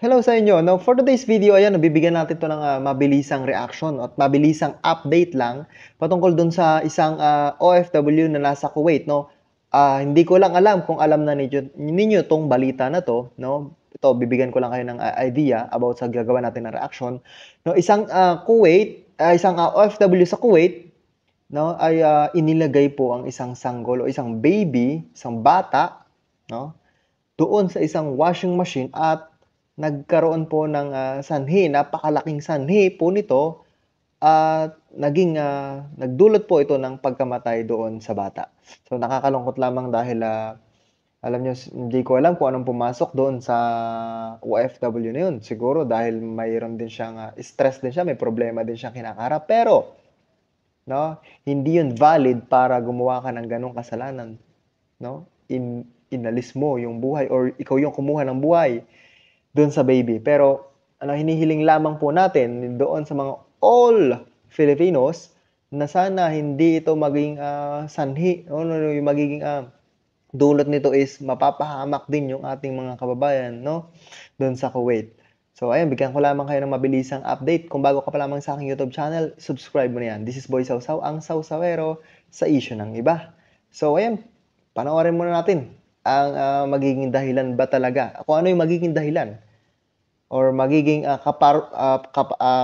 Hello sa inyo. Now, for today's video, ayan, nabibigyan natin to ng mabilisang reaction at mabilisang update lang patungkol dun sa isang OFW na nasa Kuwait, no? Hindi ko lang alam kung alam na ninyo tong balita na to, no? Ito, bibigyan ko lang kayo ng idea about sa gagawa natin na reaction. No, isang isang OFW sa Kuwait, no, ay inilagay po ang isang sanggol o isang baby, isang bata, no, doon sa isang washing machine at nagkaroon po ng sanhi, napakalaking sanhi po nito at nagdulot po ito ng pagkamatay doon sa bata. So nakakalungkot lamang dahil alam niyo, hindi ko alam kung anong pumasok doon sa OFW na yun. Siguro dahil mayroon din siyang stress din siya, may problema din siyang kinakaharap. Pero no, hindi yun valid para gumawa ka ng ganong kasalanan, no? Inalis mo yung buhay or ikaw yung kumuha ng buhay doon sa baby. Pero hinihiling lamang po natin doon sa mga all Filipinos na sana hindi ito maging sanhi, yung magiging dulot nito is mapapahamak din yung ating mga kababayan, no, doon sa Kuwait. So ayan, bigyan ko lamang kayo ng mabilisang update. Kung bago ka pa lamang sa aking YouTube channel, subscribe mo na yan. This is Boy Sausaw, ang sausawero sa issue ng iba. So ayan, panoorin muna natin ang magiging dahilan ba talaga? Kung ano yung magiging dahilan or magiging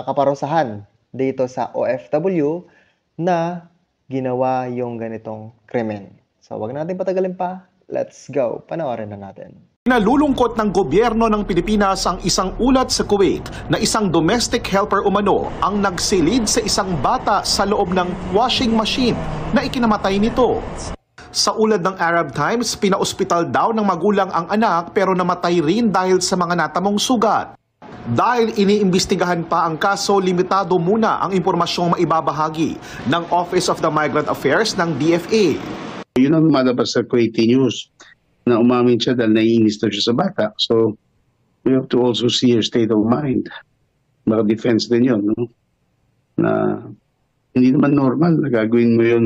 kaparusahan dito sa OFW na ginawa yung ganitong krimen. So wag natin patagalin pa. Let's go. Panoorin na natin. Nalulungkot ng gobyerno ng Pilipinas ang isang ulat sa Kuwait na isang domestic helper umano ang nagsilid sa isang bata sa loob ng washing machine na ikinamatay nito. Sa ulat ng Arab Times, pinaospital daw ng magulang ang anak pero namatay rin dahil sa mga natamong sugat. Dahil iniimbestigahan pa ang kaso, limitado muna ang impormasyong maibabahagi ng Office of the Migrant Affairs ng DFA. Yun ang lumalabas sa Kuwaiti News na umamin siya dahil naiinis na siya sa bata. So, we have to also see her state of mind. Baka defense din yun, no? Na hindi naman normal na gagawin mo yun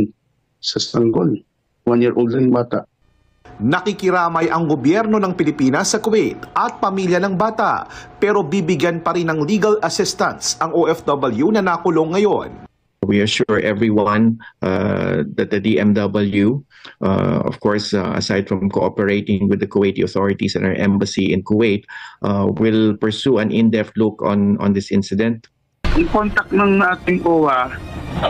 sa sanggol. 1-year-old lang bata. Nakikiramay ang gobyerno ng Pilipinas sa Kuwait at pamilya ng bata, pero bibigyan pa rin ng legal assistance ang OFW na nakulong ngayon. We assure everyone that the DMW, of course, aside from cooperating with the Kuwaiti authorities and our embassy in Kuwait, will pursue an in-depth look on this incident. I-contact ng ating OWA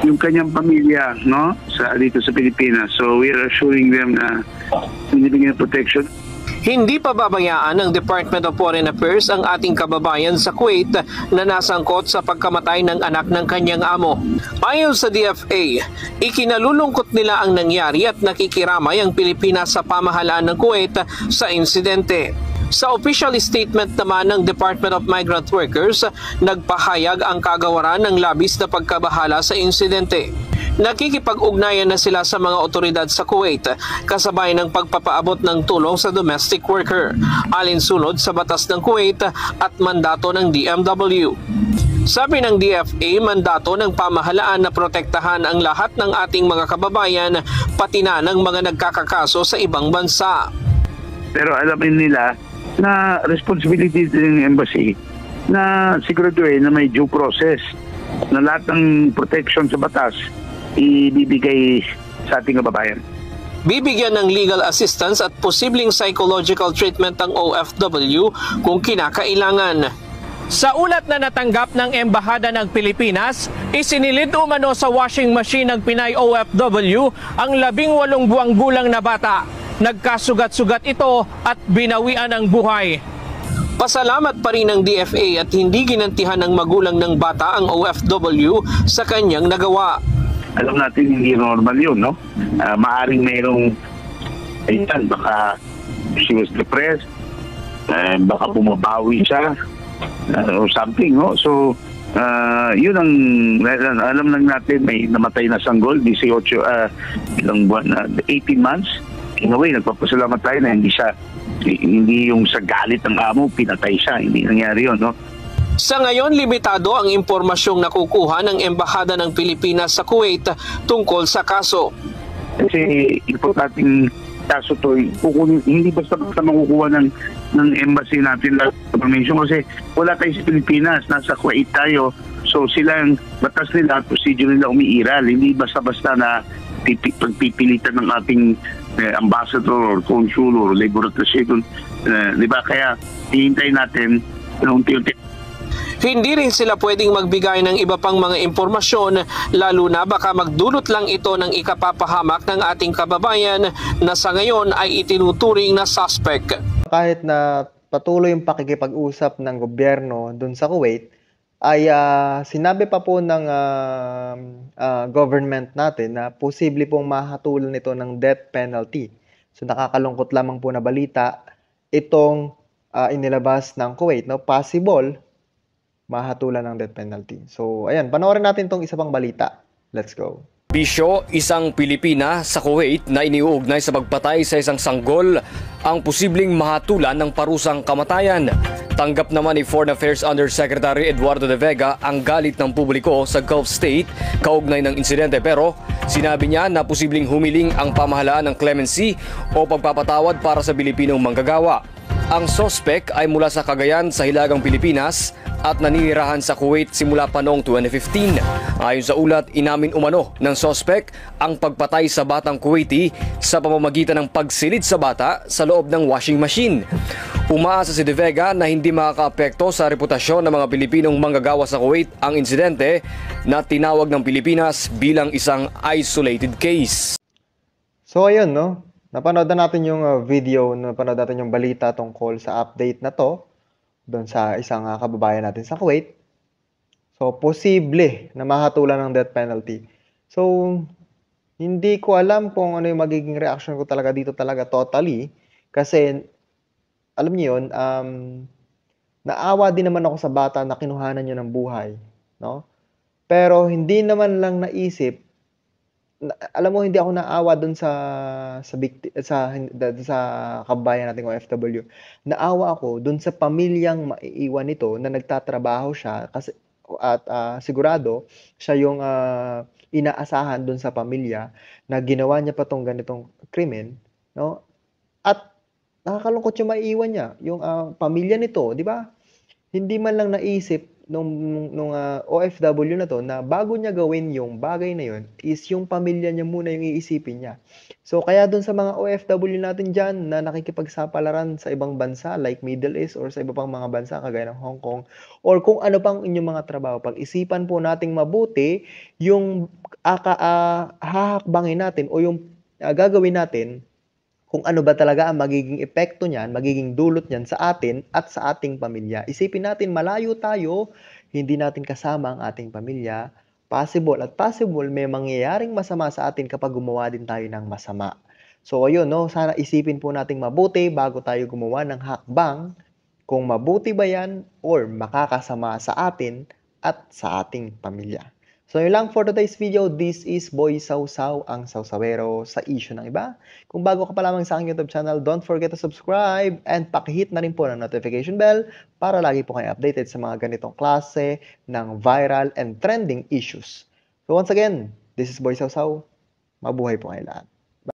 yung kanyang pamilya, no, dito sa Pilipinas. So we are assuring them na binibigyan ng protection. Hindi pa babayaan ng Department of Foreign Affairs ang ating kababayan sa Kuwait na nasangkot sa pagkamatay ng anak ng kanyang amo. Ayon sa DFA, ikinalulungkot nila ang nangyari at nakikiramay ang Pilipinas sa pamahalaan ng Kuwait sa insidente. Sa official statement naman ng Department of Migrant Workers, nagpahayag ang kagawaran ng labis na pagkabahala sa insidente. Nakikipag-ugnayan na sila sa mga otoridad sa Kuwait kasabay ng pagpapaabot ng tulong sa domestic worker, alinsunod sa batas ng Kuwait at mandato ng DMW. Sabi ng DFA, mandato ng pamahalaan na protektahan ang lahat ng ating mga kababayan, pati na ng mga nagkakakaso sa ibang bansa. Pero alamin nila na responsibility din ng embassy na siguraduhin na may due process, na lahat ng protection sa batas ibibigay sa ating kababayan. Bibigyan ng legal assistance at posibleng psychological treatment ang OFW kung kinakailangan. Sa ulat na natanggap ng Embahada ng Pilipinas, isinilid umano sa washing machine ng Pinay OFW ang 18 buwang gulang na bata. Nagkasugat-sugat ito at binawian ang buhay. Pasalamat pa rin ng DFA at hindi ginantihan ng magulang ng bata ang OFW sa kanyang nagawa. Alam natin hindi normal yun, no? Maaring mayroong, baka she was depressed, baka bumabawi siya, or something, no? So, yun ang alam lang natin, may namatay na sanggol, 18 ilang buwan, 18 months. In a way, nagpapasalamat tayo na hindi yung sa galit ng amo, pinatay siya. Hindi nangyari yun, no? Sa ngayon, limitado ang impormasyong nakukuha ng Embahada ng Pilipinas sa Kuwait tungkol sa kaso. Kasi importanteng kaso to, hindi basta makukuha ng embassy natin lahat ng information kasi wala tayo sa Pilipinas, nasa Kuwait tayo. So sila ang batas nila, procedure nila umiiral. Hindi basta-basta na pagpipilitan ng ating ambassador or consul or labor attaché. Di ba? Kaya hihintayin natin na unti-unti. Hindi rin sila pwedeng magbigay ng iba pang mga impormasyon, lalo na baka magdulot lang ito ng ikapapahamak ng ating kababayan na sa ngayon ay itinuturing na suspect. Kahit na patuloy yung pakikipag-usap ng gobyerno dun sa Kuwait, ay sinabi pa po ng government natin na posible pong mahatulan ito ng death penalty. So nakakalungkot lamang po na balita itong inilabas ng Kuwait, no? Possible mahatulan ng death penalty. So ayan, panoorin natin tong isa pang balita. Let's go. Bisyo, isang Pilipina sa Kuwait na iniuugnay sa pagpatay sa isang sanggol ang posibleng mahatulan ng parusang kamatayan. Tanggap naman ni Foreign Affairs Undersecretary Eduardo de Vega ang galit ng publiko sa Gulf State kaugnay ng insidente, pero sinabi niya na posibleng humiling ang pamahalaan ng clemency o pagpapatawad para sa Pilipinong manggagawa. Ang sospek ay mula sa Cagayan sa Hilagang Pilipinas at naninirahan sa Kuwait simula pa noong 2015. Ayon sa ulat, inamin umano ng sospek ang pagpatay sa batang Kuwaiti sa pamamagitan ng pagsilid sa bata sa loob ng washing machine. Umaasa si De Vega na hindi makakaapekto sa reputasyon ng mga Pilipinong manggagawa sa Kuwait ang insidente na tinawag ng Pilipinas bilang isang isolated case. So ayun, no? Napanood na natin yung video, napanood natin yung balita tungkol sa update na to doon sa isang kababayan natin sa Kuwait. So, posible na mahatulan ng death penalty. So, hindi ko alam kung ano yung magiging reaction ko talaga dito talaga totally. Kasi, alam niyo yun, naawa din naman ako sa bata na kinuhanan niyo ng buhay. No? Pero, hindi naman lang naisip, alam mo, hindi ako naawa doon sa kababayan nating OFW. Naawa ako doon sa pamilyang maiiwan nito na nagtatrabaho siya kasi at sigurado siya yung inaasahan doon sa pamilya na ginawa niya pa tong ganitong krimen, no? At nakakalungkot yung maiiwan niya, yung pamilya nito, di ba? Hindi man lang naisip nung OFW na to na bago niya gawin yung bagay na yun is yung pamilya niya muna yung iisipin niya. So kaya dun sa mga OFW natin dyan na nakikipagsapalaran sa ibang bansa like Middle East or sa iba pang mga bansa kagaya ng Hong Kong or kung ano pang inyong mga trabaho, pag-isipan po nating mabuti yung hahakbangin natin o yung gagawin natin kung ano ba talaga ang magiging epekto niyan, magiging dulot niyan sa atin at sa ating pamilya. Isipin natin, malayo tayo, hindi natin kasama ang ating pamilya. Possible may mangyayaring masama sa atin kapag gumawa din tayo ng masama. So ayun, no, sana isipin po nating mabuti bago tayo gumawa ng hakbang kung mabuti ba yan or makakasama sa atin at sa ating pamilya. So yun lang for today's video. This is Boy Sausaw, ang sausawero sa issue ng iba. Kung bago ka pa lamang sa aking YouTube channel, don't forget to subscribe and pakihit na rin po ng notification bell para lagi po kayo updated sa mga ganitong klase ng viral and trending issues. So once again, this is Boy Sausaw. Mabuhay po kayo lahat.